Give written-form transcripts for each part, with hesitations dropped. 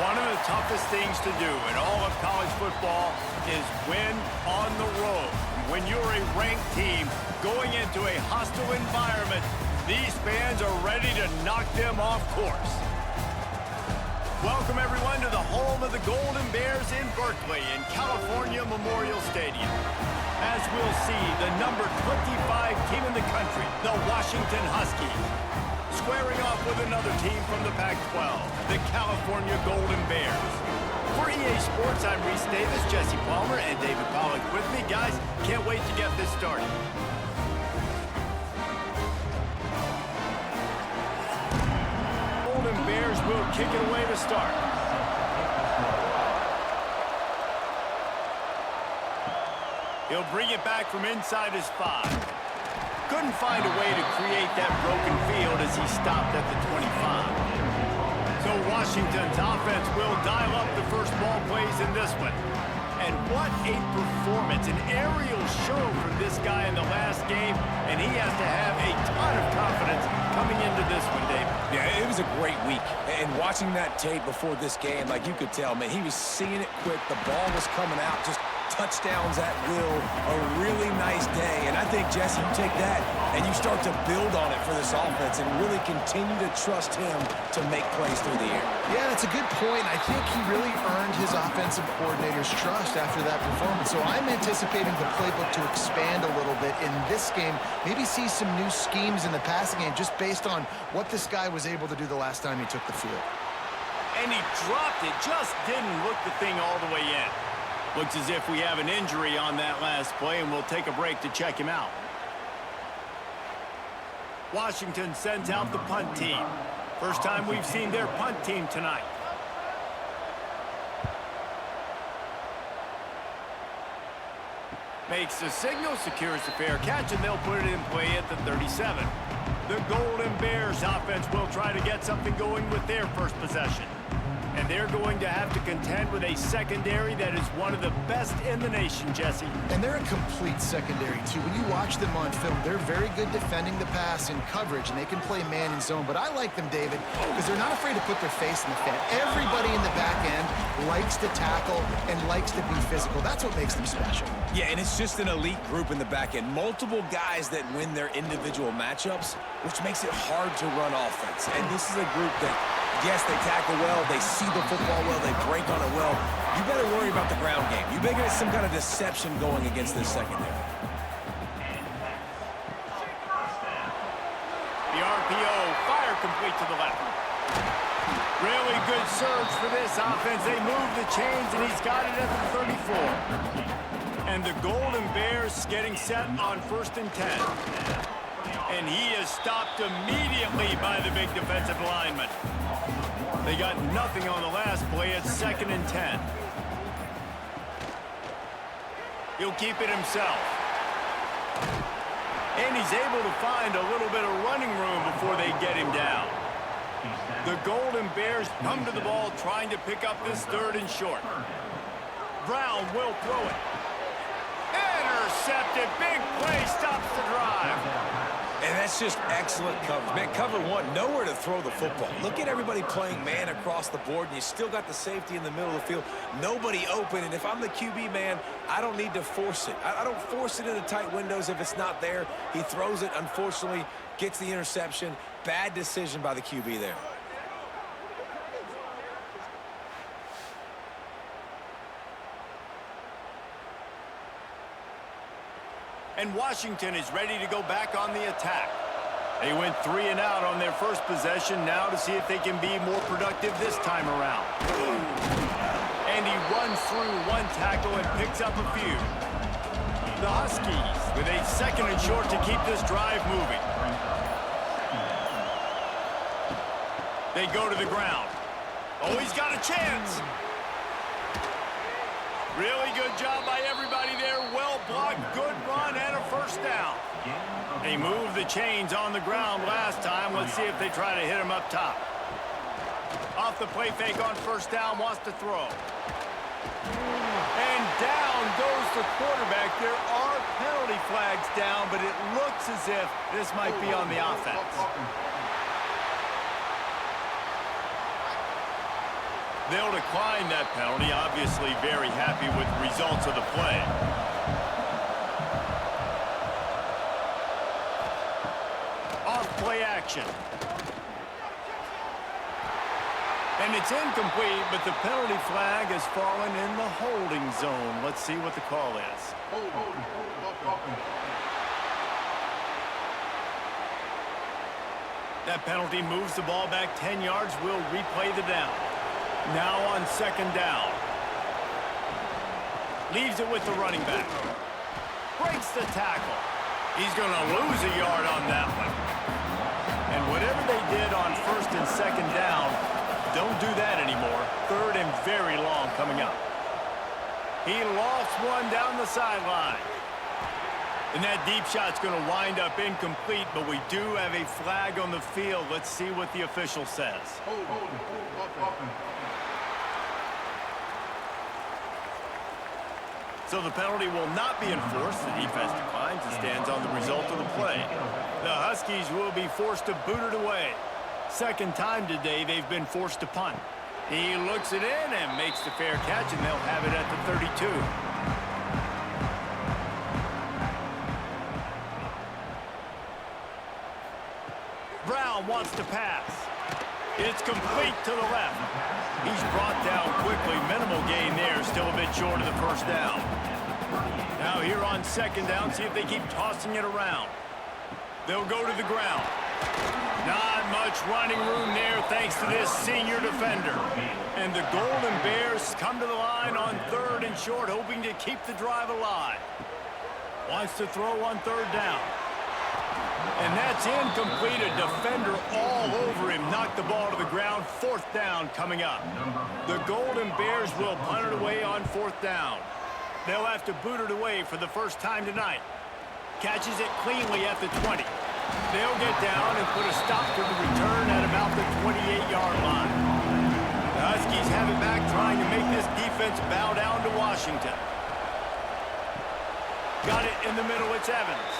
One of the toughest things to do in all of college football is win on the road. When you're a ranked team going into a hostile environment, these fans are ready to knock them off course. Welcome, everyone, to the home of the Golden Bears in Berkeley in California Memorial Stadium. As we'll see, the number 25 team in the country, the Washington Huskies, squaring off with another team from the Pac-12, the California Golden Bears. For EA Sports, I'm Reese Davis, Jesse Palmer, and David Pollack with me. Guys, can't wait to get this started. Golden Bears will kick it away to start. He'll bring it back from inside his 5. Couldn't find a way to create that broken field as he stopped at the 25. So Washington's offense will dial up the first ball plays in this one. And what a performance, an aerial show from this guy in the last game, and he has to have a ton of confidence coming into this one, David. Yeah, it was a great week. And watching that tape before this game, like you could tell, man, he was seeing it quick. The ball was coming out, just touchdowns at will, a really nice day. And I think, Jesse, you take that and you start to build on it for this offense and really continue to trust him to make plays through the air. Yeah, that's a good point. I think he really earned his offensive coordinator's trust after that performance. So I'm anticipating the playbook to expand a little bit in this game, maybe see some new schemes in the passing game just based on what this guy was able to do the last time he took the field. And he dropped it, just didn't look the thing all the way in. Looks as if we have an injury on that last play, and we'll take a break to check him out. Washington sends out the punt team. First time we've seen their punt team tonight. Makes the signal, secures the fair catch, and they'll put it in play at the 37. The Golden Bears offense will try to get something going with their first possession. And they're going to have to contend with a secondary that is one of the best in the nation, Jesse. And they're a complete secondary, too. When you watch them on film, they're very good defending the pass in coverage, and they can play man and zone. But I like them, David, because they're not afraid to put their face in the fan. Everybody in the back end likes to tackle and likes to be physical. That's what makes them special. Yeah, and it's just an elite group in the back end. Multiple guys that win their individual matchups, which makes it hard to run offense. And this is a group that, yes, they tackle well, they see the football well, they break on it well. You better worry about the ground game. You better get some kind of deception going against this secondary. The RPO, fire complete to the left. Really good surge for this offense. They move the chains, and he's got it at the 34. And the Golden Bears getting set on 1st and 10. And he is stopped immediately by the big defensive lineman. They got nothing on the last play. It's 2nd and 10. He'll keep it himself. And he's able to find a little bit of running room before they get him down. The Golden Bears come to the ball trying to pick up this 3rd and short. Brown will throw it. Intercepted. Big play stops the drive. And that's just excellent coverage. Man, cover one, nowhere to throw the football. Look at everybody playing man across the board, and you still got the safety in the middle of the field. Nobody open, and if I'm the QB, man, I don't need to force it. I don't force it into tight windows if it's not there. He throws it, unfortunately, gets the interception. Bad decision by the QB there. And Washington is ready to go back on the attack. They went 3 and out on their first possession, now to see if they can be more productive this time around. And he runs through one tackle and picks up a few. The Huskies with a 2nd and short to keep this drive moving. They go to the ground. Oh, he's got a chance. Really good job by everybody there. Well blocked, good run, and a 1st down. They moved the chains on the ground last time. Let's see if they try to hit him up top. Off the play fake on 1st down, wants to throw. And down goes the quarterback. There are penalty flags down, but it looks as if this might be on the offense. They'll decline that penalty, obviously very happy with the results of the play. Off play action. And it's incomplete, but the penalty flag has fallen in the holding zone. Let's see what the call is. That penalty moves the ball back 10 yards. We'll replay the down. Now on second down. Leaves it with the running back. Breaks the tackle. He's going to lose a yard on that one. And whatever they did on first and second down, don't do that anymore. Third and very long coming up. He lost one down the sideline. And that deep shot's going to wind up incomplete, but we do have a flag on the field. Let's see what the official says. So the penalty will not be enforced. The defense declines and stands on the result of the play. The Huskies will be forced to boot it away. Second time today they've been forced to punt. He looks it in and makes the fair catch, and they'll have it at the 32. Brown wants to pass. It's complete to the left. He's brought down quickly. Minimal gain there. Still a bit short of the first down. Now here on second down, see if they keep tossing it around. They'll go to the ground. Not much running room there thanks to this senior defender. And the Golden Bears come to the line on third and short, hoping to keep the drive alive. Wants to throw on third down. And that's incomplete. A defender all over him. Knocked the ball to the ground. Fourth down coming up. The Golden Bears will punt it away on fourth down. They'll have to boot it away for the first time tonight. Catches it cleanly at the 20. They'll get down and put a stop to the return at about the 28-yard line. The Huskies have it back, trying to make this defense bow down to Washington. Got it in the middle. It's Evans.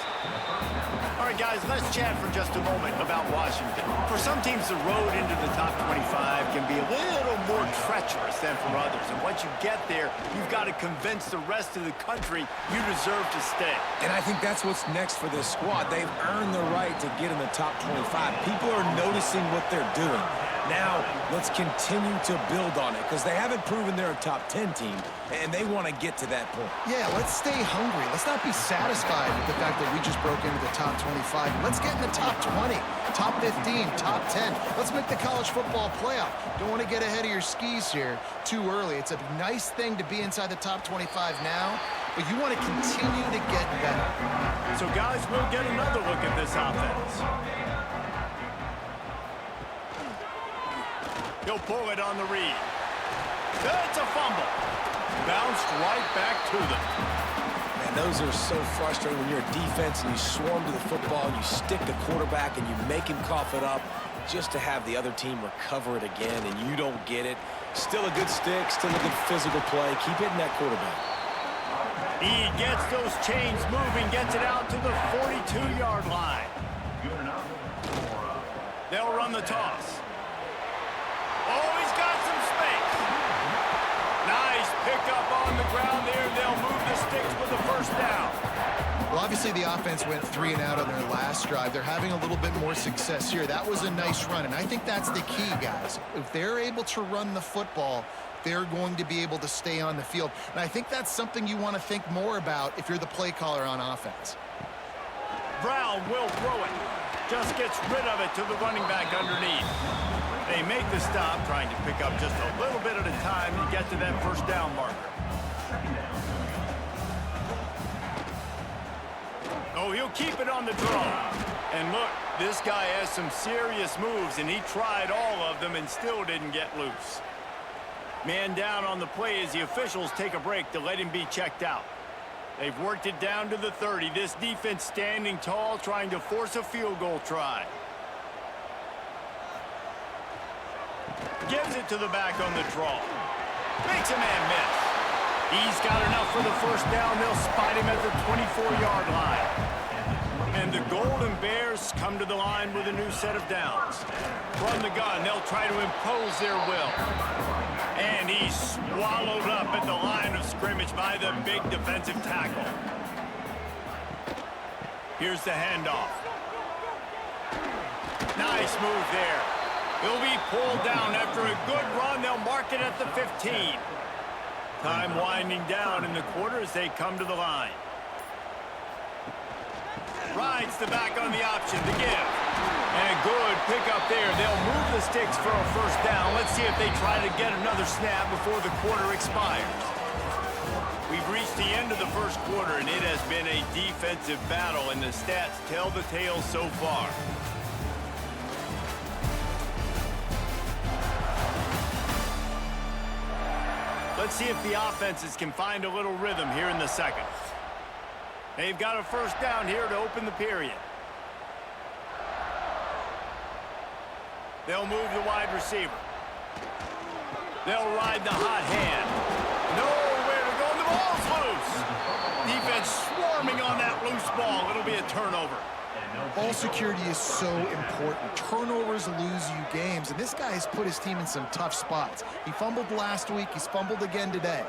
All right, guys, let's chat for just a moment about Washington. For some teams, the road into the top 25 can be a little more treacherous than for others. And once you get there, you've got to convince the rest of the country you deserve to stay. And I think that's what's next for this squad. They've earned the right to get in the top 25. People are noticing what they're doing. Now, let's continue to build on it, because they haven't proven they're a top 10 team, and they want to get to that point. Yeah, let's stay hungry. Let's not be satisfied with the fact that we just broke into the top 25. Let's get in the top 20, top 15, top 10. Let's make the college football playoff. Don't want to get ahead of your skis here too early. It's a nice thing to be inside the top 25 now, but you want to continue to get better. So, guys, we'll get another look at this offense. He'll pull it on the read. That's a fumble. Bounced right back to them. Man, those are so frustrating when you're a defense and you swarm to the football, you stick the quarterback and you make him cough it up just to have the other team recover it again, and you don't get it. Still a good stick, still a good physical play. Keep hitting that quarterback. He gets those chains moving, gets it out to the 42-yard line. They'll run the toss. Oh, he's got some space. Nice pickup on the ground there. They'll move the sticks with the first down. Well, obviously the offense went 3 and out on their last drive. They're having a little bit more success here. That was a nice run, and I think that's the key, guys. If they're able to run the football, they're going to be able to stay on the field. And I think that's something you want to think more about if you're the play caller on offense. Brown will throw it. Just gets rid of it to the running back underneath. They make the stop, trying to pick up just a little bit at a time to get to that first down marker. Oh, he'll keep it on the draw. And look, this guy has some serious moves, and he tried all of them and still didn't get loose. Man down on the play as the officials take a break to let him be checked out. They've worked it down to the 30. This defense standing tall, trying to force a field goal try. Gives it to the back on the draw. Makes a man miss. He's got enough for the first down. They'll spot him at the 24-yard line. And the Golden Bears come to the line with a new set of downs. From the gun, they'll try to impose their will. he's swallowed up at the line of scrimmage by the big defensive tackle. Here's the handoff. Nice move there. He'll be pulled down after a good run. They'll mark it at the 15. Time winding down in the quarter as they come to the line. Rides the back on the option to give. And a good pickup there. They'll move the sticks for a first down. Let's see if they try to get another snap before the quarter expires. We've reached the end of the first quarter, and it has been a defensive battle, and the stats tell the tale so far. Let's see if the offenses can find a little rhythm here in the second. They've got a first down here to open the period. They'll move the wide receiver. They'll ride the hot hand. Nowhere to go, and the ball's loose. Defense swarming on that loose ball. It'll be a turnover. Ball security is so important. Turnovers lose you games, and this guy has put his team in some tough spots. He fumbled last week. He's fumbled again today.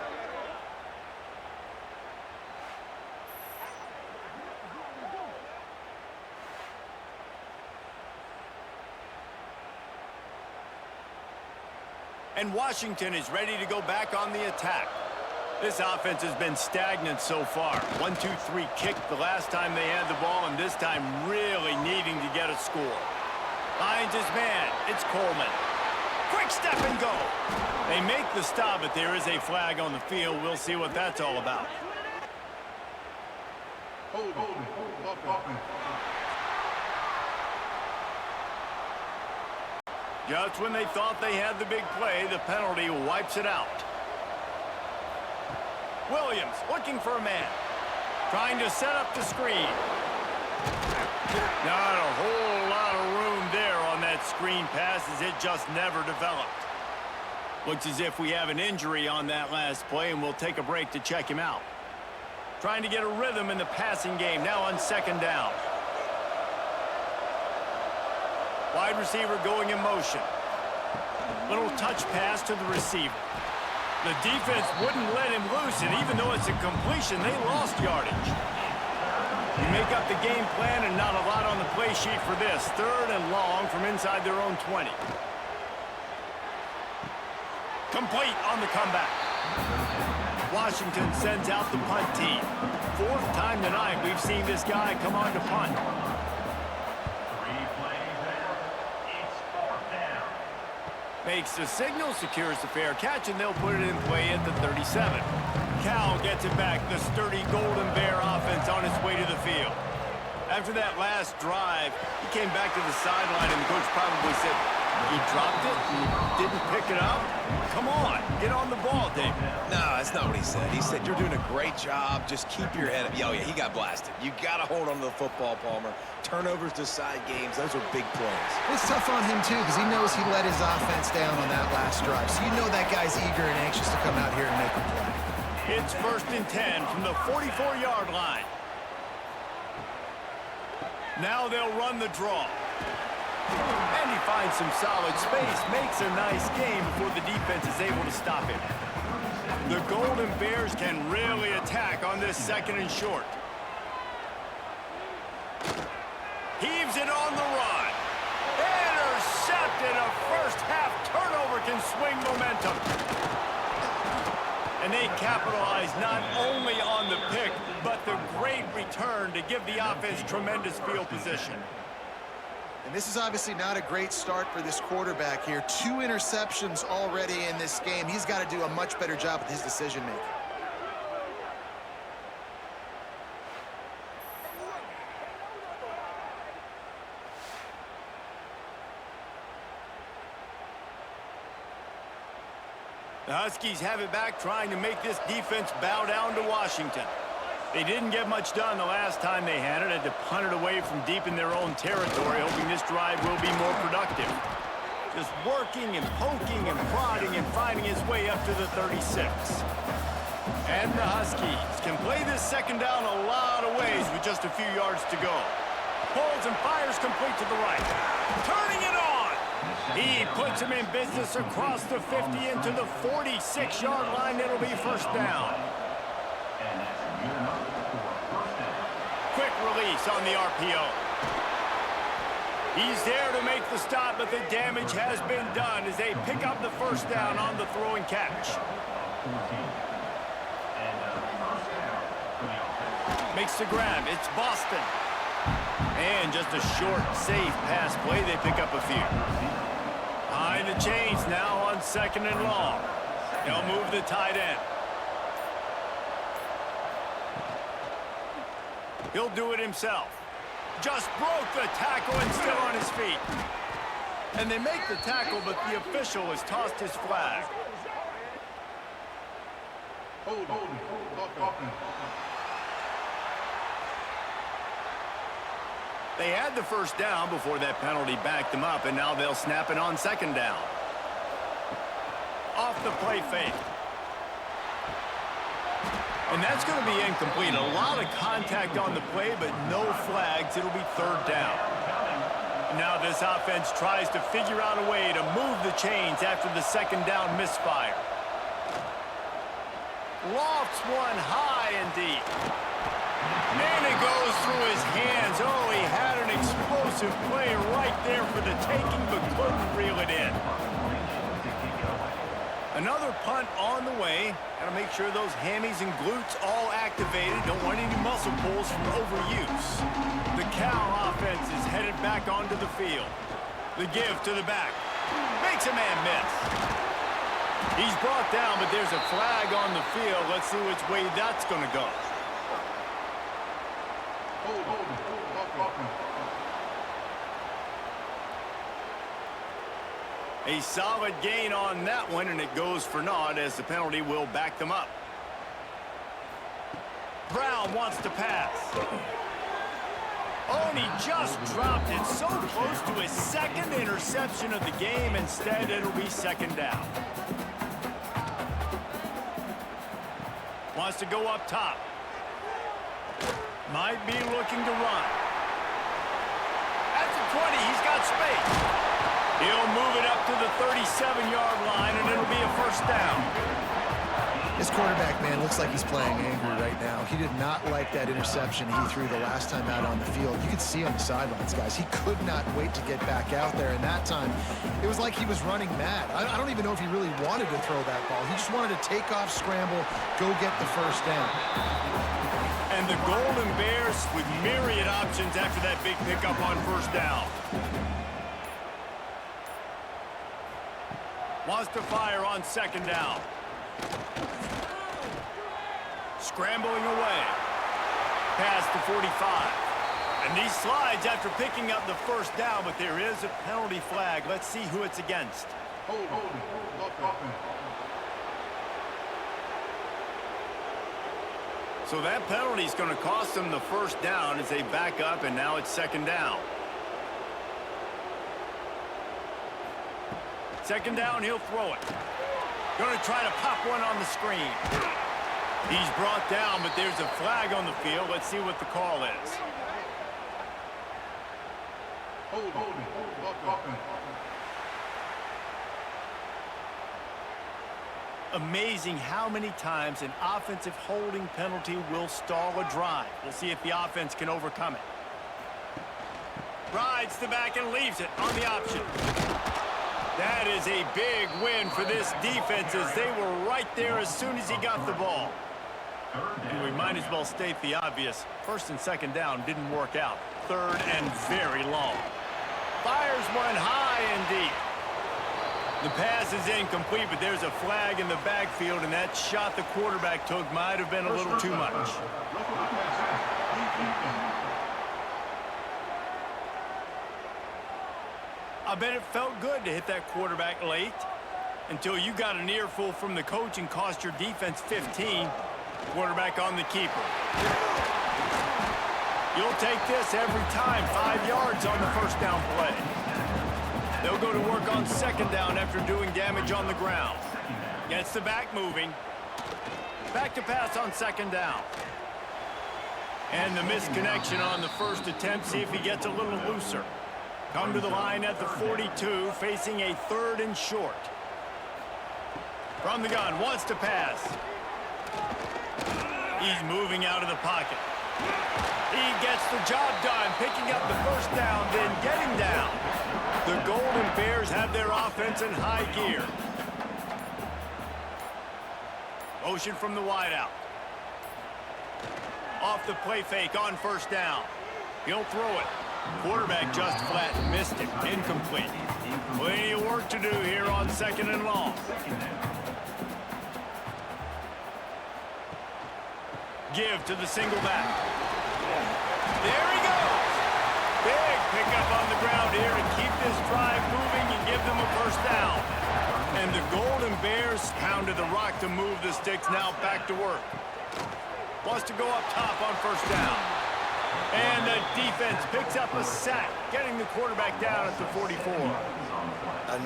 And Washington is ready to go back on the attack. This offense has been stagnant so far. 1-2-3 kick the last time they had the ball, and this time really needing to get a score. Finds his man. It's Coleman. Quick step and go. They make the stop, but there is a flag on the field. We'll see what that's all about. Just when they thought they had the big play, the penalty wipes it out. Williams looking for a man. Trying to set up the screen. Not a whole lot of room there on that screen pass as it just never developed. Looks as if we have an injury on that last play, and we'll take a break to check him out. Trying to get a rhythm in the passing game now on second down. Wide receiver going in motion. Little touch pass to the receiver. The defense wouldn't let him loose, and even though it's a completion, they lost yardage. You make up the game plan, and not a lot on the play sheet for this. Third and long from inside their own 20. Complete on the comeback. Washington sends out the punt team. Fourth time tonight we've seen this guy come on to punt. Makes the signal, secures the fair catch, and they'll put it in play at the 37. Cal gets it back. The sturdy Golden Bear offense on its way to the field. After that last drive, he came back to the sideline, and the coach probably said, "You dropped it? You didn't pick it up? Come on, get on the ball, David." No, that's not what he said. He said, "You're doing a great job. Just keep your head up." Oh, yeah, he got blasted. You got to hold on to the football, Palmer. Turnovers decide games. Those are big plays. It's tough on him, too, because he knows he let his offense down on that last drive. So you know that guy's eager and anxious to come out here and make a play. It's 1st and 10 from the 44-yard line. Now they'll run the draw. And he finds some solid space, makes a nice game before the defense is able to stop him. The Golden Bears can really attack on this 2nd and short. Heaves it on the run. Intercepted. A first-half turnover can swing momentum. And they capitalize not only on the pick, but the great return to give the offense tremendous field position. And this is obviously not a great start for this quarterback here. 2 interceptions already in this game. He's got to do a much better job with his decision-making. The Huskies have it back, trying to make this defense bow down to Washington. They didn't get much done the last time they had it. Had to punt it away from deep in their own territory, hoping this drive will be more productive. Just working and poking and prodding and finding his way up to the 36. And the Huskies can play this 2nd down a lot of ways with just a few yards to go. Pulls and fires complete to the right. Turning it on. He puts him in business across the 50 into the 46-yard line. It'll be first down. Quick release on the RPO. He's there to make the stop, but the damage has been done as they pick up the first down on the throw and catch. Makes the grab. It's Boston. And just a short, safe pass play. They pick up a few. Behind the chains now on 2nd and long. They'll move the tight end. He'll do it himself. Just broke the tackle and still on his feet. And they make the tackle, but the official has tossed his flag. They had the first down before that penalty backed them up, and now they'll snap it on 2nd down. Off the play fake. And that's going to be incomplete. A lot of contact on the play, but no flags. It'll be 3rd down. Now this offense tries to figure out a way to move the chains after the 2nd down misfire. Lofts one high and deep. And it goes through his hands. Oh, he had an explosive play right there for the taking, but couldn't reel it in. Another punt on the way. Got to make sure those hammies and glutes all activated. Don't want any muscle pulls from overuse. The Cal offense is headed back onto the field. The give to the back. Makes a man miss. He's brought down, but there's a flag on the field. Let's see which way that's going to go. A solid gain on that one, and it goes for naught as the penalty will back them up. Brown wants to pass. Oh, and he just dropped it so close to his 2nd interception of the game. Instead, it'll be 2nd down. Wants to go up top. Might be looking to run. At the 20, he's got space. He'll move it up to the 37-yard line, and it'll be a first down. This quarterback, man, looks like he's playing angry right now. He did not like that interception he threw the last time out on the field. You could see on the sidelines, guys. He could not wait to get back out there, and that time, it was like he was running mad. I don't even know if he really wanted to throw that ball. He just wanted to take off, scramble, go get the first down. And the Golden Bears with myriad options after that big pickup on first down. Wants to fire on 2nd down. Scrambling away. Pass to 45. And he slides after picking up the first down, but there is a penalty flag. Let's see who it's against. So that penalty is going to cost them the first down as they back up, and now it's 2nd down. 2nd down, he'll throw it. Going to try to pop one on the screen. He's brought down, but there's a flag on the field. Let's see what the call is. Amazing how many times an offensive holding penalty will stall a drive. We'll see if the offense can overcome it. Rides the back and leaves it on the option. That is a big win for this defense as they were right there as soon as he got the ball. And we might as well state the obvious. 1st and 2nd down didn't work out. 3rd and very long. Fires one high and deep. The pass is incomplete, but there's a flag in the backfield, and that shot the quarterback took might have been a little too much. I bet it felt good to hit that quarterback late until you got an earful from the coach and cost your defense 15. Quarterback on the keeper. You'll take this every time. 5 yards on the first down play. They'll go to work on 2nd down after doing damage on the ground. Gets the back moving. Back to pass on 2nd down. And the misconnection on the first attempt. See if he gets a little looser. Come to the line at the 42, facing a 3rd and short. From the gun, wants to pass. He's moving out of the pocket. He gets the job done, picking up the first down, then getting down. The Golden Bears have their offense in high gear. Motion from the wideout. Off the play fake on 1st down. He'll throw it. Quarterback just flat missed it. Incomplete. Plenty of work to do here on 2nd and long. Give to the single back. There he goes. Big pickup on the ground here to keep this drive moving and give them a 1st down. And the Golden Bears pounded the rock to move the sticks, now back to work. Wants to go up top on 1st down. And the defense picks up a sack, getting the quarterback down at the 44.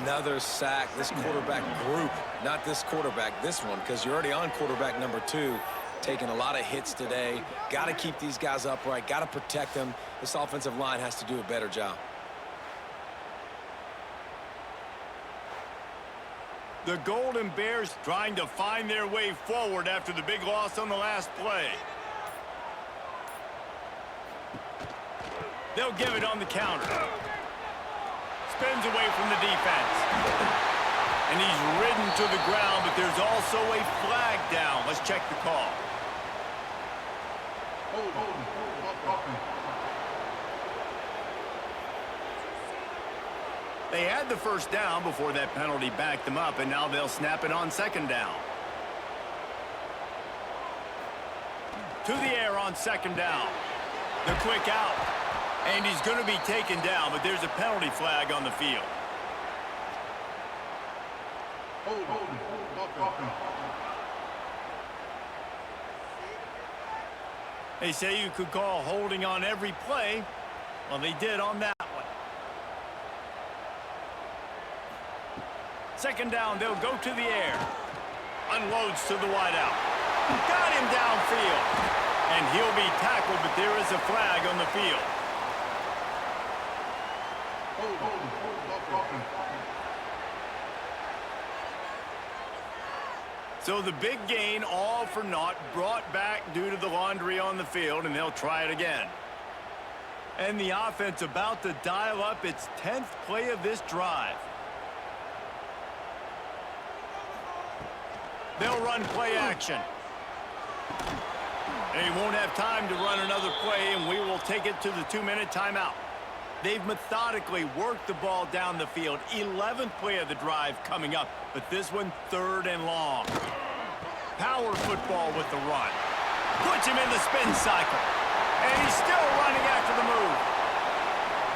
Another sack. This quarterback group, not this quarterback, this one, because you're already on quarterback number 2. Taking a lot of hits today. Got to keep these guys upright. Got to protect them. This offensive line has to do a better job. The Golden Bears trying to find their way forward after the big loss on the last play. They'll give it on the counter. Spins away from the defense. And he's ridden to the ground, but there's also a flag down. Let's check the call. They had the 1st down before that penalty backed them up, and now they'll snap it on 2nd down. To the air on 2nd down. The quick out. And he's going to be taken down, but there's a penalty flag on the field. They say you could call holding on every play. Well, they did on that one. 2nd down, they'll go to the air. Unloads to the wideout. Got him downfield. And he'll be tackled, but there is a flag on the field. So the big gain, all for naught, brought back due to the laundry on the field, and they'll try it again. And the offense about to dial up its 10th play of this drive. They'll run play action. They won't have time to run another play, and we will take it to the 2-minute timeout. They've methodically worked the ball down the field. 11th play of the drive coming up, but this one 3rd and long. Power football with the run. Puts him in the spin cycle. And he's still running after the move.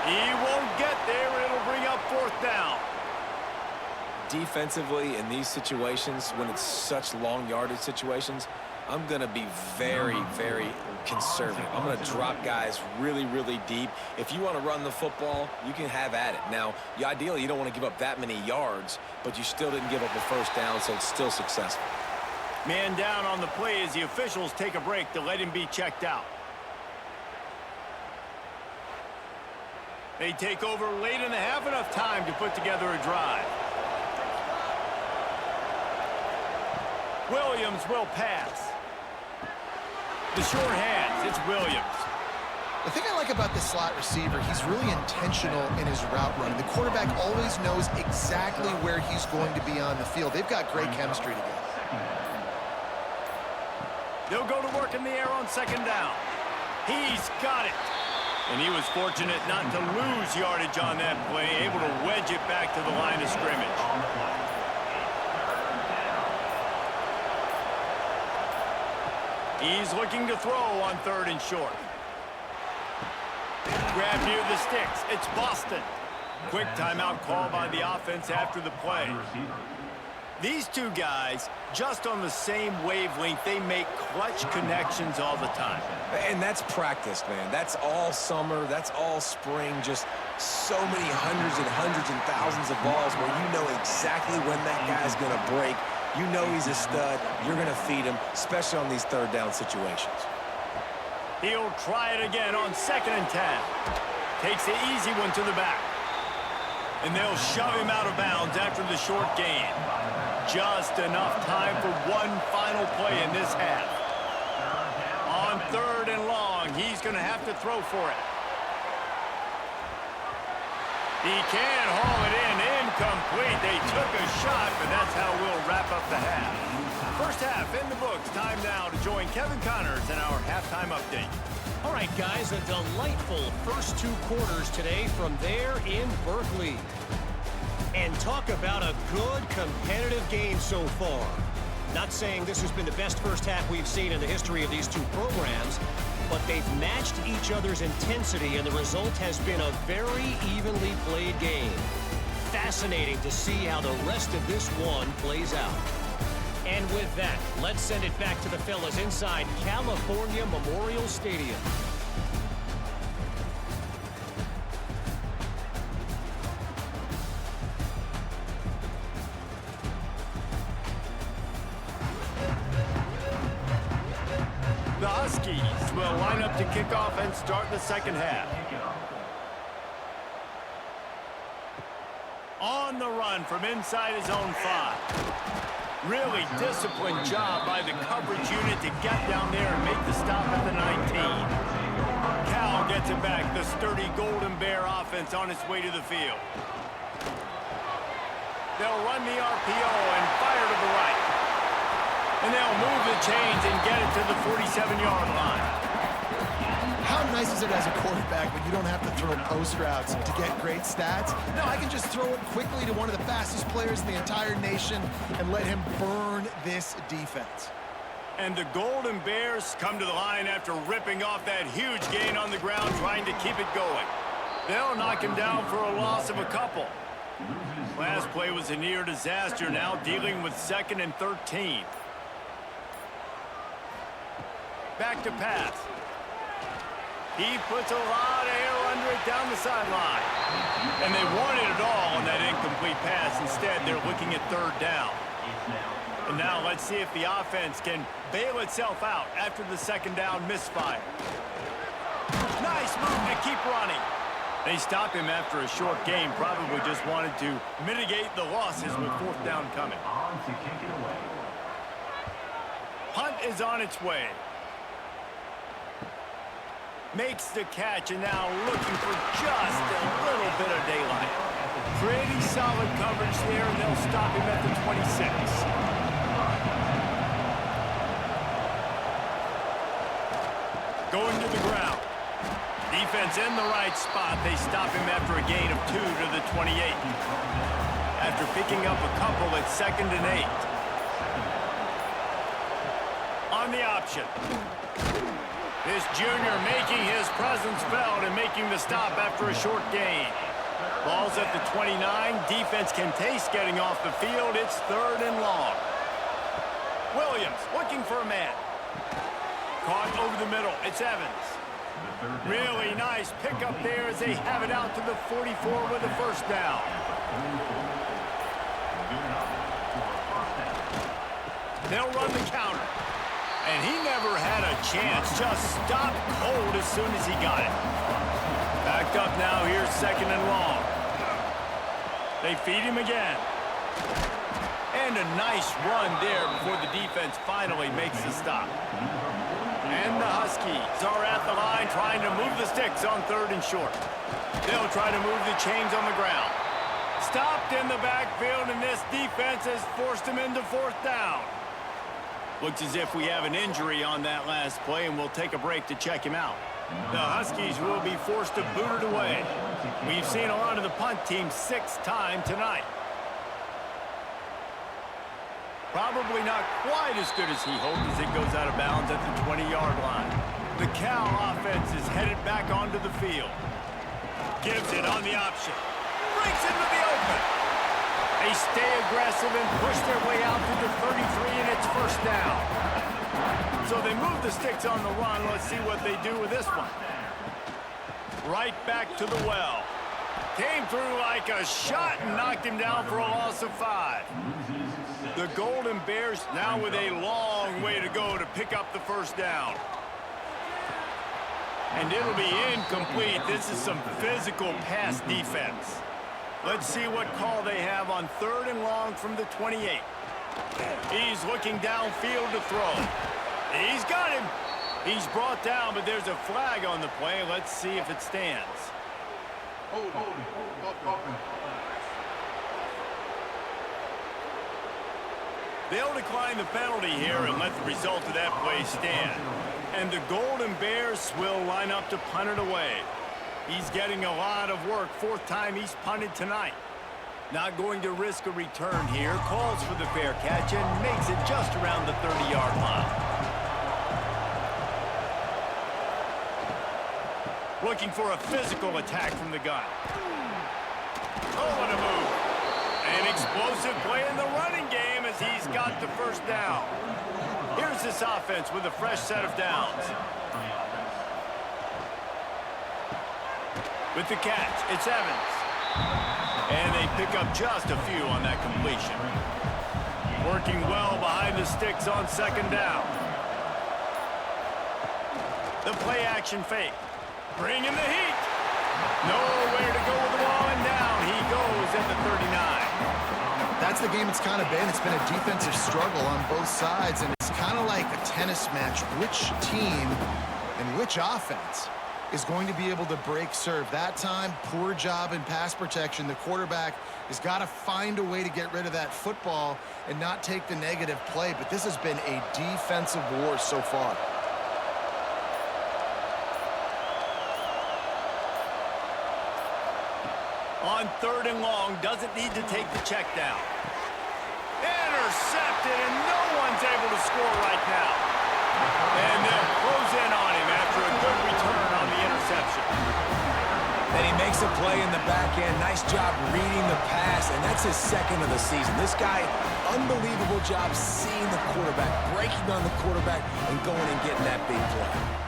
He won't get there. It'll bring up 4th down. Defensively, in these situations, when it's such long yardage situations, I'm going to be very, very conservative. I'm going to drop guys really, really deep. If you want to run the football, you can have at it. Now, ideally, you don't want to give up that many yards, but you still didn't give up a 1st down, so it's still successful. Man down on the play as the officials take a break to let him be checked out. They take over late in the half, enough time to put together a drive. Williams will pass. The short hands, it's Williams. The thing I like about this slot receiver, he's really intentional in his route running. The quarterback always knows exactly where he's going to be on the field. They've got great chemistry together. They'll go to work in the air on 2nd down. He's got it. And he was fortunate not to lose yardage on that play, able to wedge it back to the line of scrimmage. He's looking to throw on 3rd and short. Grab near the sticks. It's Boston. Quick timeout call by the offense after the play. These two guys, just on the same wavelength, they make clutch connections all the time. And that's practice, man. That's all summer. That's all spring. Just so many hundreds and thousands of balls where you know exactly when that guy's going to break. You know he's a stud. You're going to feed him, especially on these 3rd down situations. He'll try it again on 2nd and 10. Takes the easy one to the back. And they'll shove him out of bounds after the short gain. Just enough time for one final play in this half. On 3rd and long, he's going to have to throw for it. He can haul it in, incomplete. They took a shot, but that's how we'll wrap up the half. First half in the books. Time now to join Kevin Connors in our halftime update. All right, guys, a delightful first 2 quarters today from there in Berkeley. And talk about a good competitive game so far. Not saying this has been the best first half we've seen in the history of these 2 programs, but they've matched each other's intensity, and the result has been a very evenly played game. Fascinating to see how the rest of this one plays out. And with that, let's send it back to the fellas inside California Memorial Stadium. The Huskies will line up to kick off and start the second half. On the run from inside his own 5. Really disciplined job by the coverage unit to get down there and make the stop at the 19. Cal gets it back. The sturdy Golden Bear offense on its way to the field. They'll run the RPO and fire to the right. And they'll move the chains and get it to the 47-yard line. How nice is it as a quarterback when you don't have to throw post routes to get great stats? No, I can just throw it quickly to one of the fastest players in the entire nation and let him burn this defense. And the Golden Bears come to the line after ripping off that huge gain on the ground, trying to keep it going. They'll knock him down for a loss of a couple. Last play was a near disaster, now dealing with 2nd and 13. Back to pass. He puts a lot of air under it down the sideline. And they wanted it all on that incomplete pass. Instead, they're looking at 3rd down. And now let's see if the offense can bail itself out after the 2nd down misfire. Nice move to keep running. They stopped him after a short game. Probably just wanted to mitigate the losses with 4th down coming. Punt is on its way. Makes the catch, and now looking for just a little bit of daylight. Pretty solid coverage there, and they'll stop him at the 26. Going to the ground. Defense in the right spot. They stop him after a gain of 2 to the 28. After picking up a couple at 2nd and 8. On the option. This junior making his presence felt and making the stop after a short gain. Ball's at the 29. Defense can taste getting off the field. It's 3rd and long. Williams looking for a man. Caught over the middle. It's Evans. Really nice pickup there as they have it out to the 44 with a 1st down. They'll run the counter. And he never had a chance. Just stopped cold as soon as he got it. Backed up now. Here's 2nd and long. They feed him again. And a nice run there before the defense finally makes the stop. And the Huskies are at the line trying to move the sticks on 3rd and short. They'll try to move the chains on the ground. Stopped in the backfield, and this defense has forced him into 4th down. Looks as if we have an injury on that last play, and we'll take a break to check him out. The Huskies will be forced to boot it away. We've seen a lot of the punt team 6th time tonight. Probably not quite as good as he hoped as it goes out of bounds at the 20-yard line. The Cal offense is headed back onto the field. Gives it on the option. Breaks into the open. They stay aggressive and push their way out to the 33, and it's 1st down. So they move the sticks on the run. Let's see what they do with this one. Right back to the well. Came through like a shot and knocked him down for a loss of 5. The Golden Bears now with a long way to go to pick up the 1st down. And it'll be incomplete. This is some physical pass defense. Let's see what call they have on 3rd and long from the 28. He's looking downfield to throw. He's got him. He's brought down, but there's a flag on the play. Let's see if it stands. They'll decline the penalty here and let the result of that play stand. And the Golden Bears will line up to punt it away. He's getting a lot of work. 4th time he's punted tonight. Not going to risk a return here. Calls for the fair catch and makes it just around the 30-yard line. Looking for a physical attack from the gun. Oh, what a move. An explosive play in the running game as he's got the first down. Here's this offense with a fresh set of downs. With the catch, it's Evans. And they pick up just a few on that completion. Working well behind the sticks on 2nd down. The play action fake. Bring in the heat. Nowhere to go with the ball, and down he goes at the 39. That's the game it's kind of been. It's been a defensive struggle on both sides, and it's kind of like a tennis match. Which team and which offense is going to be able to break serve? That time, poor job in pass protection. The quarterback has got to find a way to get rid of that football and not take the negative play, but this has been a defensive war so far. On 3rd and long, doesn't need to take the check down. Intercepted, and no one's able to score right now. And they'll close in on him after a good return on the interception. And he makes a play in the back end. Nice job reading the pass, and that's his 2nd of the season. This guy, unbelievable job seeing the quarterback, breaking on the quarterback, and going and getting that big play.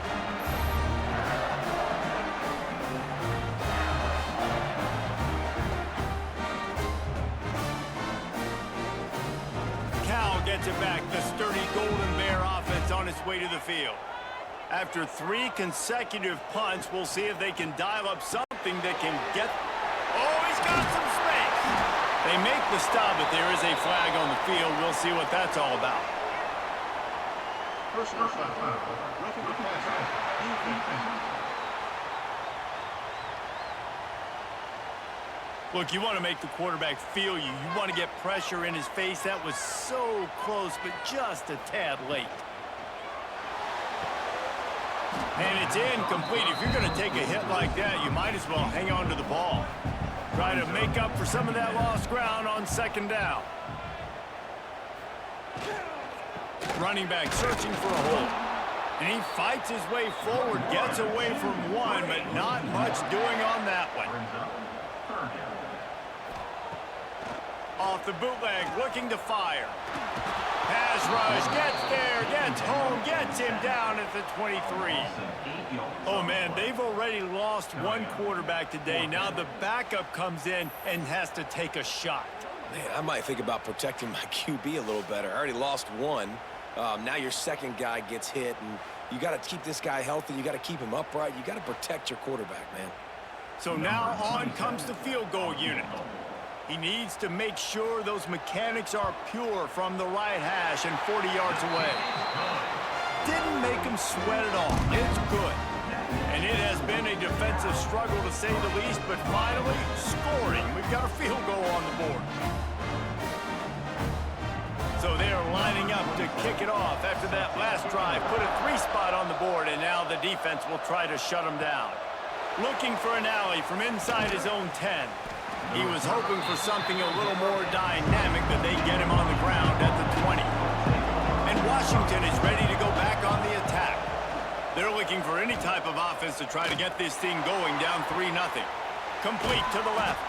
Gets it back. The sturdy Golden Bear offense on its way to the field. After 3 consecutive punts, we'll see if they can dial up something that can get... Oh, he's got some space. They make the stop, but there is a flag on the field. We'll see what that's all about. Personal foul. Look, you want to make the quarterback feel you. You want to get pressure in his face. That was so close, but just a tad late. And it's incomplete. If you're going to take a hit like that, you might as well hang on to the ball. Try to make up for some of that lost ground on 2nd down. Running back searching for a hole. And he fights his way forward, gets away from one, but not much doing on that one. Off the bootleg, looking to fire. Pass rush, gets there, gets home, gets him down at the 23. Oh, man, they've already lost one quarterback today. Now the backup comes in and has to take a shot. Man, I might think about protecting my QB a little better. I already lost one. Now your 2nd guy gets hit, and you got to keep this guy healthy. You got to keep him upright. You got to protect your quarterback, man. So now on comes the field goal unit. He needs to make sure those mechanics are pure from the right hash and 40 yards away. Didn't make him sweat at all. It's good. And it has been a defensive struggle to say the least, but finally scoring. We've got a field goal on the board. So they're lining up to kick it off after that last drive. Put a 3-spot on the board, and now the defense will try to shut them down. Looking for an alley from inside his own 10. He was hoping for something a little more dynamic, but they get him on the ground at the 20. And Washington is ready to go back on the attack. They're looking for any type of offense to try to get this thing going down 3-0. Complete to the left.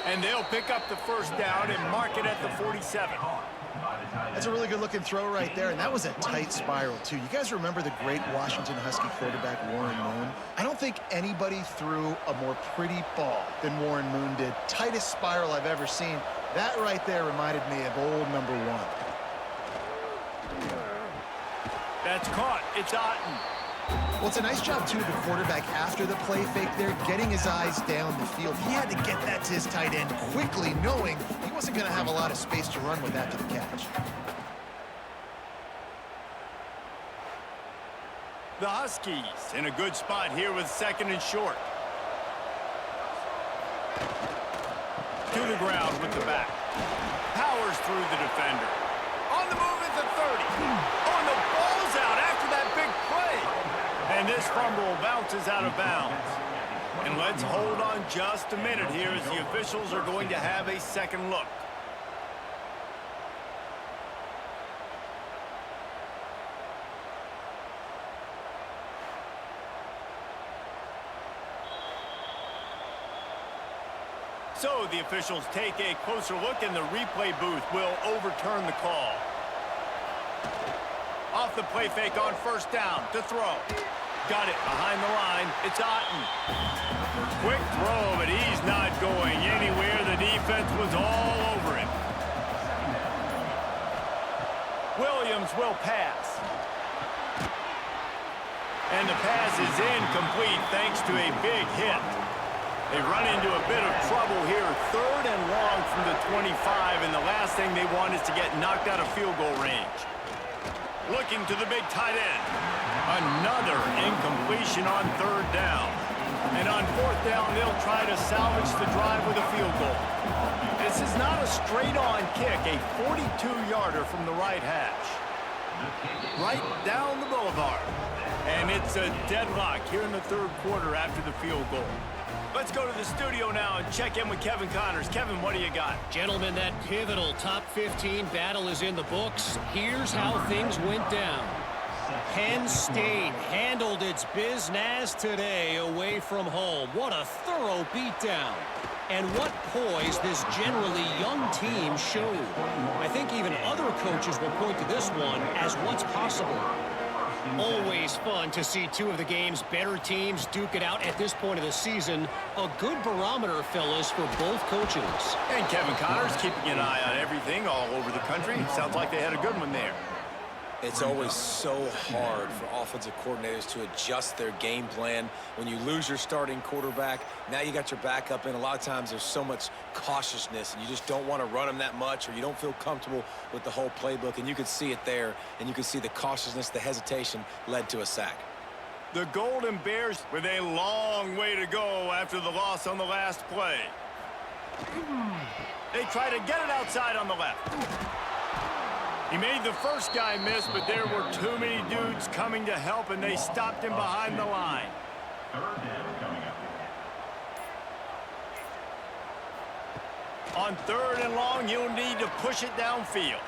And they'll pick up the first down and mark it at the 47. That's a really good-looking throw right there, and that was a tight spiral, too. You guys remember the great Washington Husky quarterback Warren Moon? I don't think anybody threw a more pretty ball than Warren Moon did. Tightest spiral I've ever seen. That right there reminded me of old number 1. That's caught. It's Otten. Well, it's a nice job, too, of the quarterback after the play fake there, getting his eyes down the field. He had to get that to his tight end quickly, knowing he wasn't going to have a lot of space to run with after the catch. The Huskies in a good spot here with 2nd and short. To the ground with the back. Powers through the defender. On the move at the 30. Oh, and the ball's out after that big play. And this fumble bounces out of bounds. And let's hold on just a minute here as the officials are going to have a second look. So the officials take a closer look, and the replay booth will overturn the call. Off the play fake on 1st down to throw. Got it behind the line. It's Otten. Quick throw, but he's not going anywhere. The defense was all over him. Williams will pass. And the pass is incomplete thanks to a big hit. They run into a bit of trouble here. 3rd and long from the 25, and the last thing they want is to get knocked out of field goal range. Looking to the big tight end. Another incompletion on 3rd down. And on 4th down, they'll try to salvage the drive with a field goal. This is not a straight-on kick, a 42-yarder from the right hash. Right down the boulevard. And it's a deadlock here in the 3rd quarter after the field goal. Let's go to the studio now and check in with Kevin Connors. Kevin, what do you got? Gentlemen, that pivotal top 15 battle is in the books. Here's how things went down. Penn State handled its business today away from home. What a thorough beatdown. And what poise this generally young team showed. I think even other coaches will point to this one as what's possible. Always fun to see two of the game's better teams duke it out at this point of the season. A good barometer, fellas, for both coaches. And Kevin Connors keeping an eye on everything all over the country. Sounds like they had a good one there. It's always so hard for offensive coordinators to adjust their game plan. When you lose your starting quarterback, now you got your backup in. A lot of times there's so much cautiousness, and you just don't want to run them that much, or you don't feel comfortable with the whole playbook, and you could see it there, and you could see the cautiousness, the hesitation led to a sack. The Golden Bears with a long way to go after the loss on the last play. They try to get it outside on the left. He made the first guy miss, but there were too many dudes coming to help, and they stopped him behind the line. On 3rd and long, you'll need to push it downfield.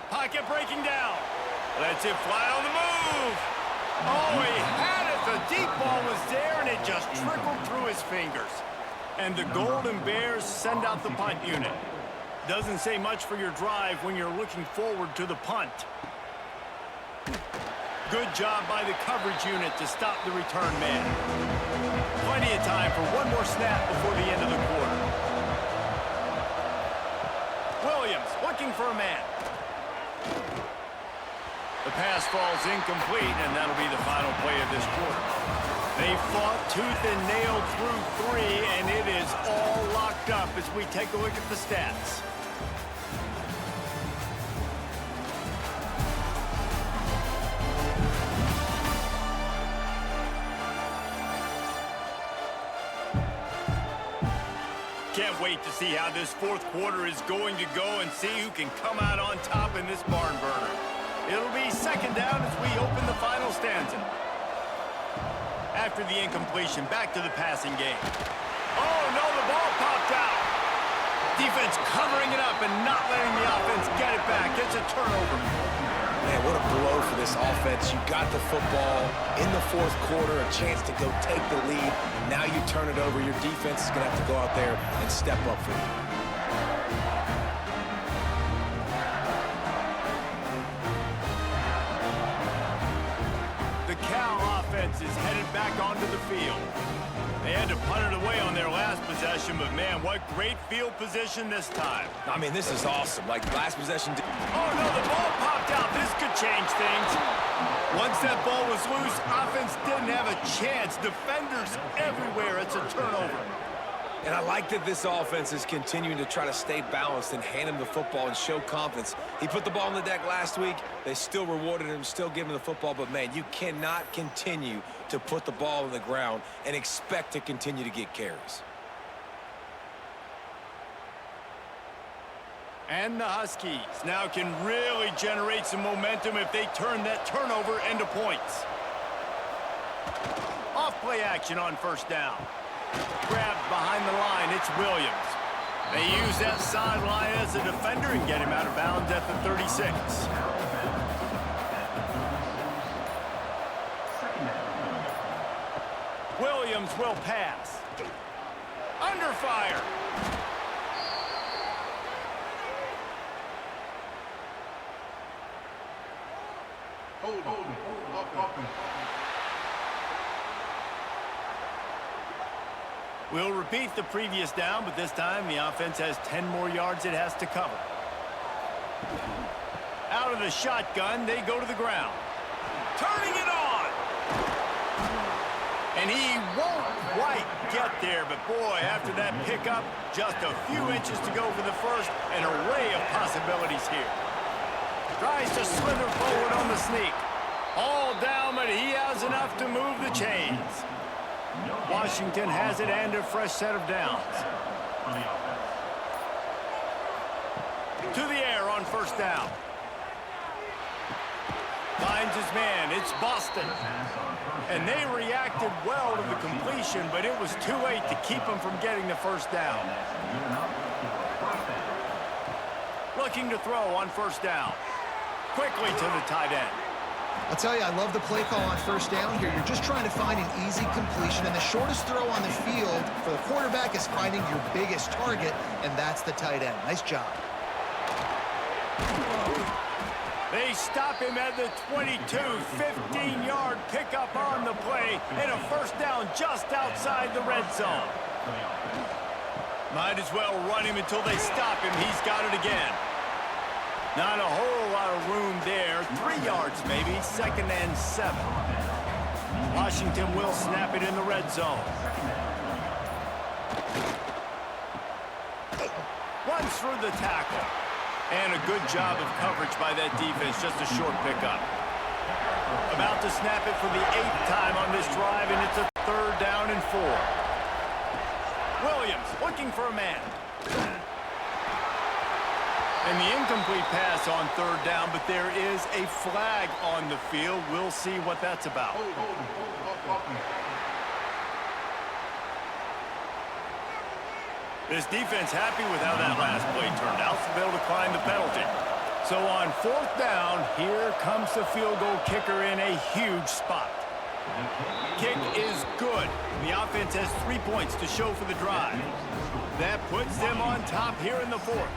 Pocket breaking down. Lets it fly on the move. Oh, he had it. The deep ball was there, and it just trickled through his fingers. And the Golden Bears send out the punt unit. Doesn't say much for your drive when you're looking forward to the punt. Good job by the coverage unit to stop the return man. Plenty of time for one more snap before the end of the quarter. Williams looking for a man. The pass falls incomplete, and that'll be the final play of this quarter. They fought tooth and nail through 3, and it is all locked up as we take a look at the stats. Can't wait to see how this 4th quarter is going to go and see who can come out on top in this barn burner. It'll be 2nd down as we open the final stanza. After the incompletion, back to the passing game. Oh, no, the ball popped out. Defense covering it up and not letting the offense get it back. It's a turnover. Man, what a blow for this offense. You got the football in the 4th quarter, a chance to go take the lead. Now you turn it over. Your defense is going to have to go out there and step up for you. The Cal offense is headed back onto the field. They had to punt it away on their last possession, but man, what great field position this time. I mean, this is awesome. Like last possession. Oh no, the ball popped out. This could change things. Once that ball was loose, offense didn't have a chance. Defenders everywhere. It's a turnover. And I like that this offense is continuing to try to stay balanced and hand him the football and show confidence. He put the ball on the deck last week. They still rewarded him, still gave him the football. But, man, you cannot continue to put the ball on the ground and expect to continue to get carries. And the Huskies now can really generate some momentum if they turn that turnover into points. Off play action on first down. Grabbed behind the line, it's Williams. They use that sideline as a defender and get him out of bounds at the 36. Williams will pass. Under fire. We'll repeat the previous down, but this time the offense has 10 more yards it has to cover. Out of the shotgun, they go to the ground. Turning it on! And he won't quite get there, but boy, after that pickup, just a few inches to go for the first, an array of possibilities here. Tries to slither forward on the sneak. All down, but he has enough to move the chains. Washington has it and a fresh set of downs. To the air on first down. Finds his man. It's Boston. And they reacted well to the completion, but it was too late to keep them from getting the first down. Looking to throw on first down. Quickly to the tight end. I'll tell you, I love the play call on first down here. You're just trying to find an easy completion, and the shortest throw on the field for the quarterback is finding your biggest target, and that's the tight end. Nice job. They stop him at the 22, 15-yard pickup on the play, and a first down just outside the red zone. Might as well run him until they stop him. He's got it again. Not a whole lot of room there. 3 yards maybe, 2nd and 7. Washington will snap it in the red zone. Runs through the tackle. And a good job of coverage by that defense, just a short pickup. About to snap it for the 8th time on this drive, and it's a 3rd down and 4. Williams looking for a man. And the incomplete pass on 3rd down, but there is a flag on the field. We'll see what that's about. This defense happy with how that last play turned out, so they'll decline the penalty. So on 4th down, here comes the field goal kicker in a huge spot. Kick is good. The offense has 3 points to show for the drive. That puts them on top here in the 4th.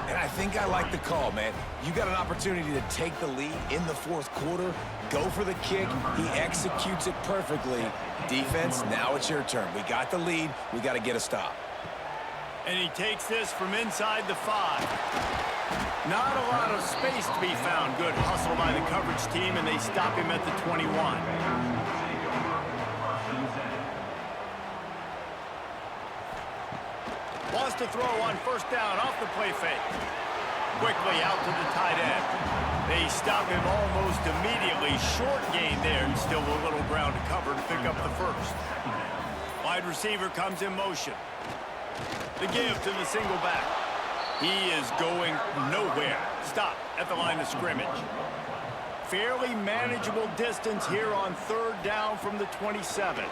And I think I like the call, man. You got an opportunity to take the lead in the 4th quarter. Go for the kick. He executes it perfectly. Defense, now it's your turn. We got the lead. We got to get a stop. And he takes this from inside the 5. Not a lot of space to be found. Good hustle by the coverage team, and they stop him at the 21. Wants to throw on 1st down off the play fake. Quickly out to the tight end. They stop him almost immediately. Short gain there, and still a little ground to cover to pick up the 1st. Wide receiver comes in motion. The give to the single back. He is going nowhere. Stop at the line of scrimmage. Fairly manageable distance here on 3rd down from the 27.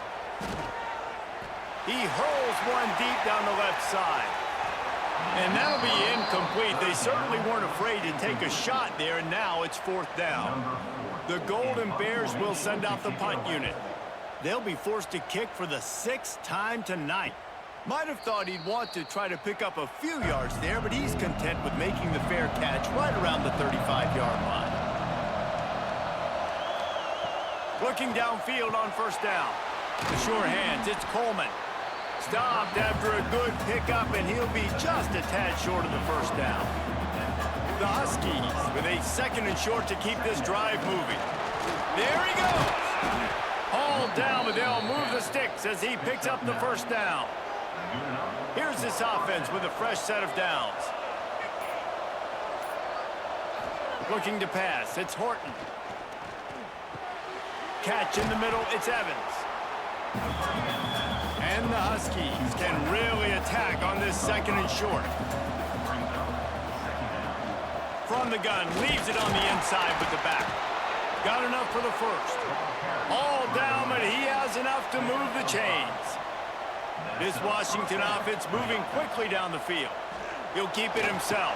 He hurls one deep down the left side. And that'll be incomplete. They certainly weren't afraid to take a shot there, and now it's 4th down. The Golden Bears will send out the punt unit. They'll be forced to kick for the 6th time tonight. Might have thought he'd want to try to pick up a few yards there, but he's content with making the fair catch right around the 35-yard line. Looking downfield on 1st down. The sure hands, it's Coleman. Stopped after a good pickup, and he'll be just a tad short of the 1st down. The Huskies with a 2nd and short to keep this drive moving. There he goes. Hauled down, but they'll move the sticks as he picks up the first down. Here's this offense with a fresh set of downs. Looking to pass, it's Horton. Catch in the middle, it's Evans. And the Huskies can really attack on this 2nd and short. From the gun, leaves it on the inside with the back. Got enough for the first. All down, but he has enough to move the chains. This Washington offense moving quickly down the field. He'll keep it himself.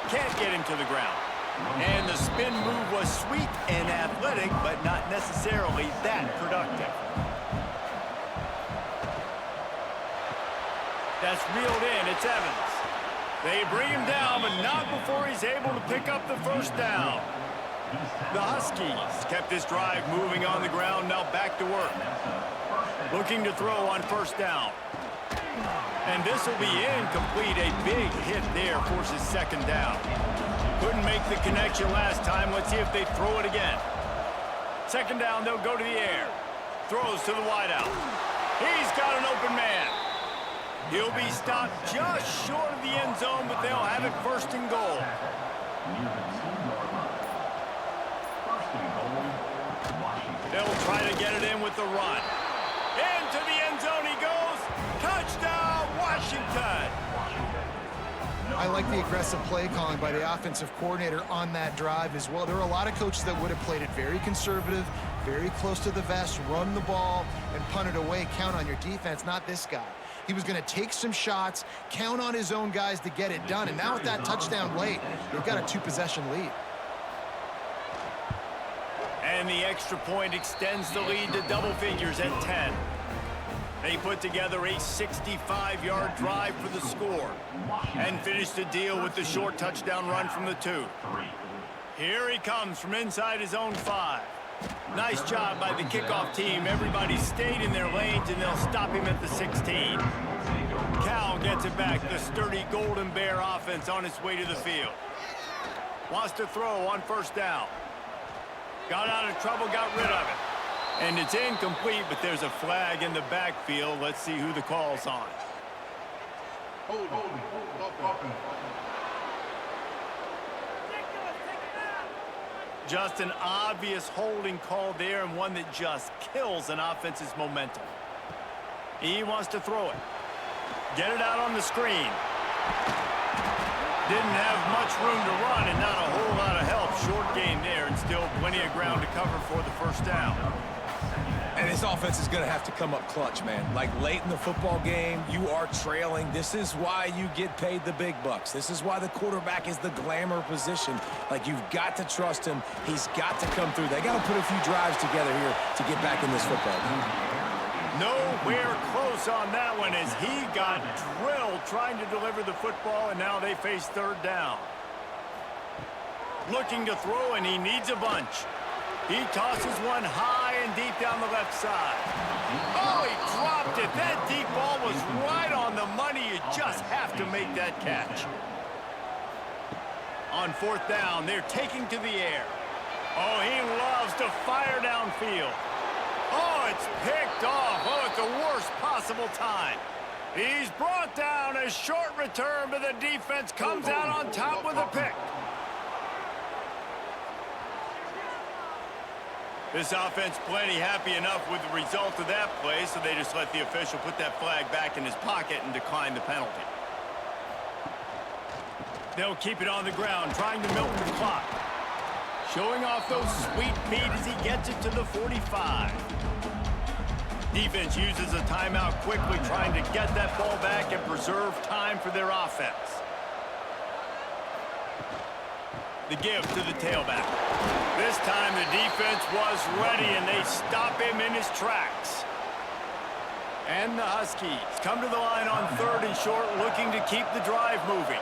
Can't get him to the ground. And the spin move was sweet and athletic, but not necessarily that productive. That's reeled in. It's Evans. They bring him down, but not before he's able to pick up the first down. The Huskies kept this drive moving on the ground, now back to work. Looking to throw on first down. And this will be incomplete. A big hit there forces 2nd down. Couldn't make the connection last time. Let's see if they throw it again. 2nd down, they'll go to the air. Throws to the wideout. He's got an open man. He'll be stopped just short of the end zone, but they'll have it 1st and goal. They'll try to get it in with the run. Into the end zone he goes. Touchdown, Washington. I like the aggressive play calling by the offensive coordinator on that drive as well. There are a lot of coaches that would have played it very conservative, very close to the vest, run the ball, and punt it away. Count on your defense, not this guy. He was going to take some shots, count on his own guys to get it done. And now with that touchdown late, they've got a 2-possession lead. And the extra point extends the lead to double figures at 10. They put together a 65-yard drive for the score and finish the deal with the short touchdown run from the 2. Here he comes from inside his own 5. Nice job by the kickoff team. Everybody stayed in their lanes, and they'll stop him at the 16. Cal gets it back. The sturdy Golden Bear offense on its way to the field. Wants to throw on first down. Got out of trouble, got rid of it. And it's incomplete, but there's a flag in the backfield. Let's see who the call's on. Just an obvious holding call there, and one that just kills an offense's momentum. He wants to throw it. Get it out on the screen. Didn't have much room to run and not a whole lot of help. Short gain there, and still plenty of ground to cover for the first down. And this offense is going to have to come up clutch, man. Like late in the football game, you are trailing. This is why you get paid the big bucks. This is why the quarterback is the glamour position. Like, you've got to trust him. He's got to come through. They got to put a few drives together here to get back in this football game. Nowhere close on that one as he got drilled trying to deliver the football, and now they face 3rd down. Looking to throw, and he needs a bunch. He tosses one high and deep down the left side. Oh, he dropped it. That deep ball was right on the money. You just have to make that catch. On 4th down, they're taking to the air. Oh, he loves to fire downfield. Oh, it's picked off. Oh, at the worst possible time. He's brought down. A short return, but the defense comes out on top with a pick. This offense plenty happy enough with the result of that play, so they just let the official put that flag back in his pocket and decline the penalty. They'll keep it on the ground, trying to milk the clock. Showing off those sweet feet as he gets it to the 45. Defense uses a timeout quickly, trying to get that ball back and preserve time for their offense. The give to the tailback. This time the defense was ready, and they stop him in his tracks. And the Huskies come to the line on 3rd and short, looking to keep the drive moving.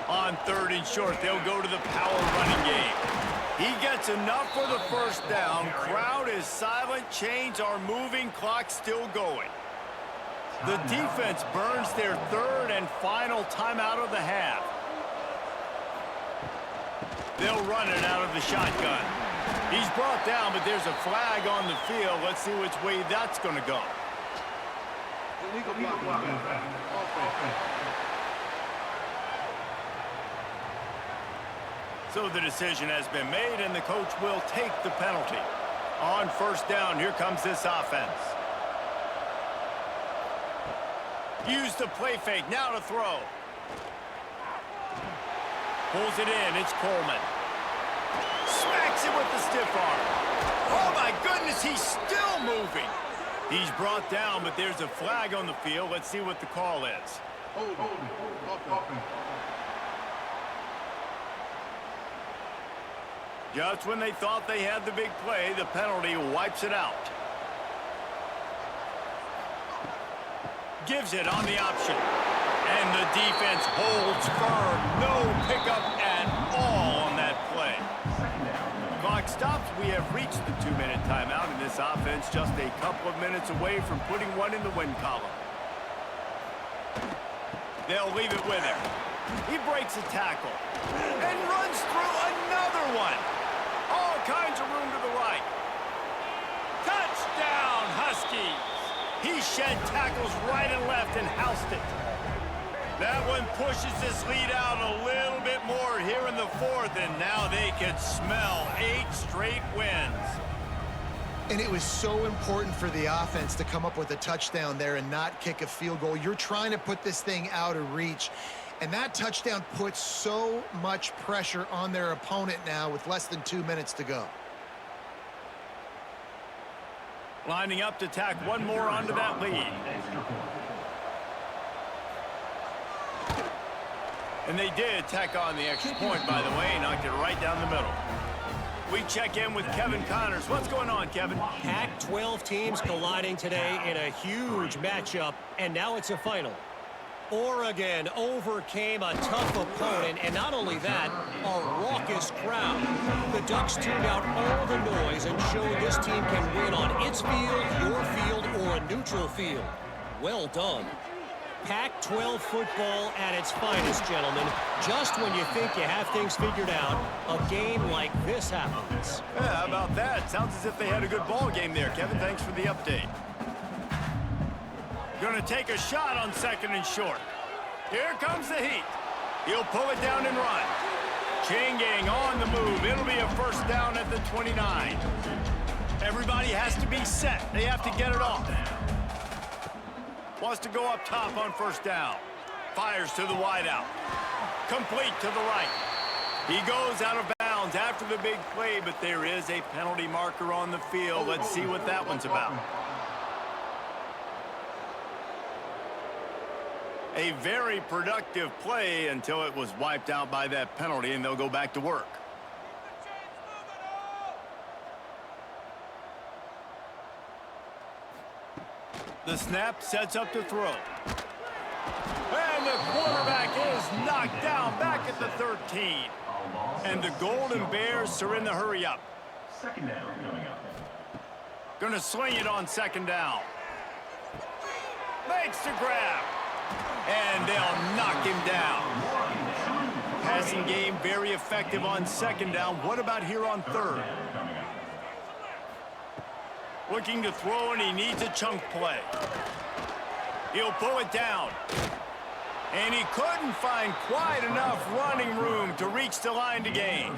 On 3rd and short, they'll go to the power running game. He gets enough for the first down. Crowd is silent. Chains are moving. Clock still going. The defense burns their 3rd and final timeout of the half. They'll run it out of the shotgun. He's brought down, but there's a flag on the field. Let's see which way that's going to go. So the decision has been made, and the coach will take the penalty. On first down, here comes this offense. Use the play fake, now to throw. Pulls it in, it's Coleman. Smacks it with the stiff arm. Oh my goodness, he's still moving. He's brought down, but there's a flag on the field. Let's see what the call is. Just when they thought they had the big play, the penalty wipes it out. Gives it on the option. And the defense holds firm. No pickup at all on that play. Clock stops. We have reached the 2-minute timeout, and this offense just a couple of minutes away from putting one in the win column. They'll leave it with him. He breaks a tackle and runs through another one. All kinds of room to the right. Touchdown, Huskies. He shed tackles right and left and housed it. That one pushes this lead out a little bit more here in the fourth, and now they can smell 8 straight wins. And it was so important for the offense to come up with a touchdown there and not kick a field goal. You're trying to put this thing out of reach. And that touchdown puts so much pressure on their opponent now with less than 2 minutes to go. Lining up to tack one more onto that lead. And they did tack on the extra point, by the way, knocked it right down the middle. We check in with Kevin Connors. What's going on, Kevin? Pac-12 teams colliding today in a huge matchup, and now it's a final. Oregon overcame a tough opponent, and not only that, a raucous crowd. The Ducks tuned out all the noise and showed this team can win on its field, your field, or a neutral field. Well done. Pac-12 football at its finest, gentlemen. Just when you think you have things figured out, a game like this happens. Yeah, how about that? Sounds as if they had a good ball game there, Kevin. Thanks for the update. Going to take a shot on 2nd and short. Here comes the heat. He'll pull it down and run. Chain gang on the move. It'll be a first down at the 29. Everybody has to be set. They have to get it off. Wants to go up top on first down. Fires to the wideout. Complete to the right. He goes out of bounds after the big play, but there is a penalty marker on the field. Let's see what that one's about. A very productive play until it was wiped out by that penalty, and they'll go back to work. The snap sets up to throw. And the quarterback is knocked down back at the 13. And the Golden Bears are in the hurry up. Second down coming up. Gonna sling it on 2nd down. Makes the grab. And they'll knock him down. Passing game very effective on 2nd down. What about here on 3rd? Looking to throw, and he needs a chunk play. He'll pull it down. And he couldn't find quite enough running room to reach the line to gain.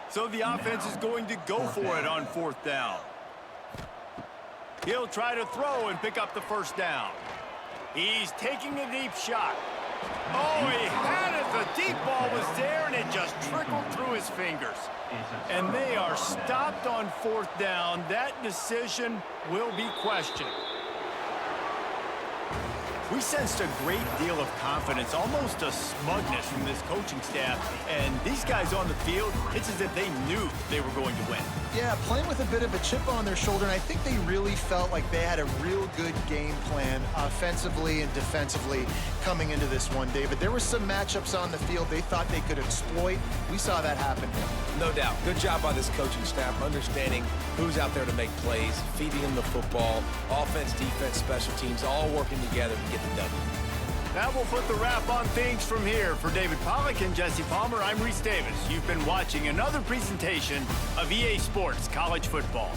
So the offense is going to go for it on 4th down. He'll try to throw and pick up the first down. He's taking a deep shot. Oh, he had it. The deep ball was there, and it just trickled through his fingers. And they are stopped on 4th down. That decision will be questioned. We sensed a great deal of confidence, almost a smugness from this coaching staff. And these guys on the field, it's as if they knew they were going to win. Yeah, playing with a bit of a chip on their shoulder, and I think they really felt like they had a real good game plan offensively and defensively coming into this one, David. There were some matchups on the field they thought they could exploit. We saw that happen. No doubt. Good job by this coaching staff, understanding who's out there to make plays, feeding them the football, offense, defense, special teams, all working together to get the W. That will put the wrap on things from here. For David Pollack and Jesse Palmer, I'm Reese Davis. You've been watching another presentation of EA Sports College Football.